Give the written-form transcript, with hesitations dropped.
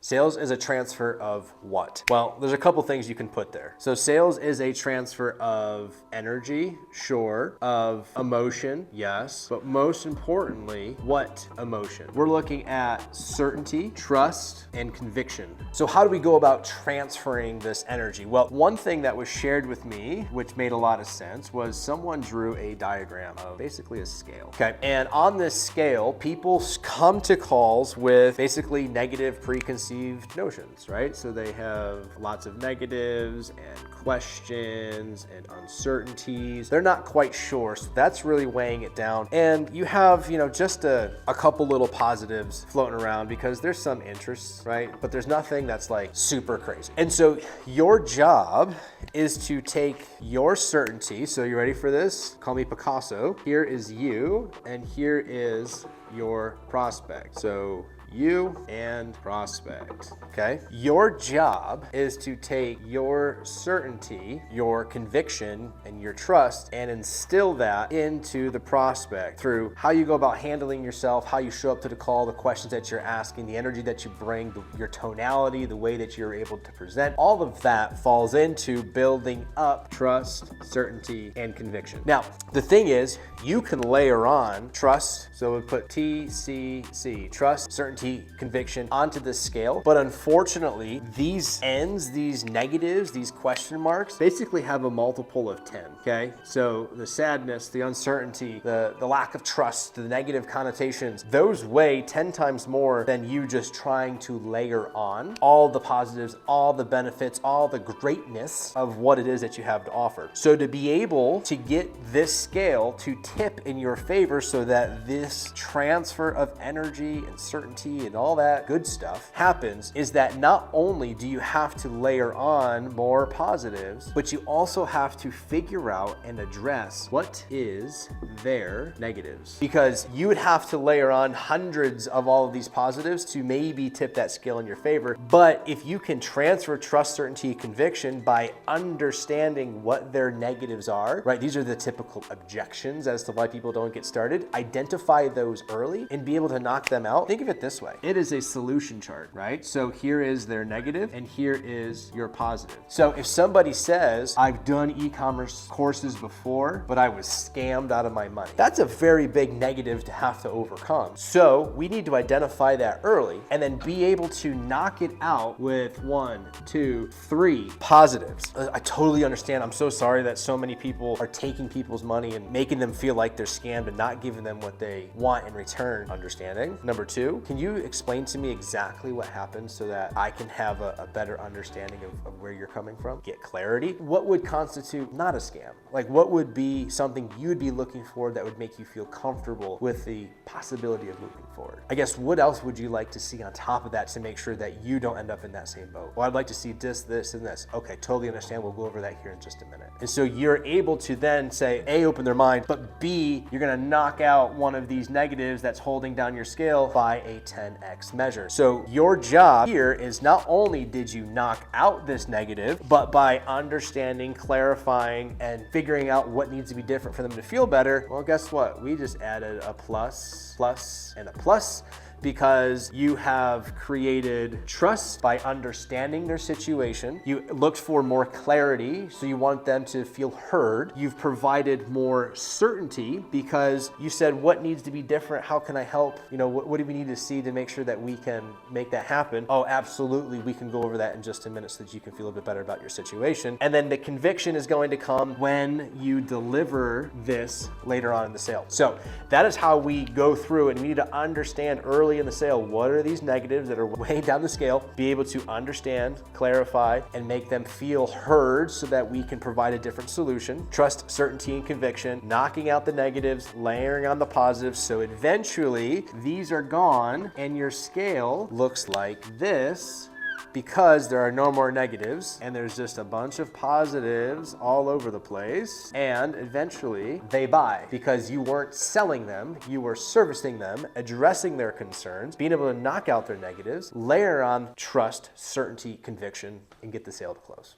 Sales is a transfer of what? Well, there's a couple things you can put there. So sales is a transfer of energy, sure, of emotion, yes, but most importantly, what emotion? We're looking at certainty, trust, and conviction. So how do we go about transferring this energy? Well, one thing that was shared with me, which made a lot of sense, was someone drew a diagram of basically a scale. Okay, and on this scale, people come to calls with basically negative preconceived notions, right? So they have lots of negatives and questions and uncertainties. They're not quite sure, so that's really weighing it down. And you have, just a couple little positives floating around because there's some interests, right? But there's nothing that's like super crazy. And so your job is to take your certainty. So you ready for this? Call me Picasso. Here is you, and here is your prospect. So you and prospect, okay? Your job is to take your certainty, your conviction, and your trust and instill that into the prospect through how you go about handling yourself, how you show up to the call, the questions that you're asking, the energy that you bring, your tonality, the way that you're able to present. All of that falls into building up trust, certainty, and conviction. Now, the thing is, you can layer on trust, so we put TCC, trust, certainty, conviction onto this scale. But unfortunately, these ends, these negatives, these question marks basically have a multiple of 10, okay? So the sadness, the uncertainty, the lack of trust, the negative connotations, those weigh 10 times more than you just trying to layer on all the positives, all the benefits, all the greatness of what it is that you have to offer. So to be able to get this scale to tip in your favor so that this transfer of energy and certainty and all that good stuff happens, is that not only do you have to layer on more positives, but you also have to figure out and address what is their negatives. Because you would have to layer on hundreds of all of these positives to maybe tip that scale in your favor. But if you can transfer trust, certainty, conviction by understanding what their negatives are, right? These are the typical objections as to why people don't get started. Identify those early and be able to knock them out. Think of it this way. It is a solution chart, right? So here is their negative and here is your positive. So if somebody says, I've done e-commerce courses before, but I was scammed out of my money, that's a very big negative to have to overcome. So we need to identify that early and then be able to knock it out with 1, 2, 3 positives. I totally understand. I'm so sorry that so many people are taking people's money and making them feel like they're scammed and not giving them what they want in return. Understanding. Number 2, can you explain to me exactly what happened so that I can have a better understanding of where you're coming from? Get clarity. What would constitute not a scam? Like what would be something you would be looking for that would make you feel comfortable with the possibility of moving forward? I guess what else would you like to see on top of that to make sure that you don't end up in that same boat? Well, I'd like to see this, this, and this. Okay, totally understand. We'll go over that here in just a minute. And so you're able to then say, A, open their mind, but B, you're gonna knock out one of these negatives that's holding down your scale by a 10x measure. So your job here is not only did you knock out this negative, but by understanding, clarifying, and figuring out what needs to be different for them to feel better, well, guess what? We just added a plus, plus, and a plus, because you have created trust by understanding their situation. You looked for more clarity, so you want them to feel heard. You've provided more certainty because you said, what needs to be different? How can I help? What do we need to see to make sure that we can make that happen? Oh, absolutely. We can go over that in just a minute so that you can feel a bit better about your situation. And then the conviction is going to come when you deliver this later on in the sale. So that is how we go through, and we need to understand early in the sale, what are these negatives that are way down the scale, be able to understand, clarify, and make them feel heard so that we can provide a different solution. Trust, certainty, and conviction, knocking out the negatives, layering on the positives, so eventually these are gone and your scale looks like this, because there are no more negatives and there's just a bunch of positives all over the place, and eventually they buy because you weren't selling them, you were servicing them, addressing their concerns, being able to knock out their negatives, layer on trust, certainty, conviction, and get the sale to close.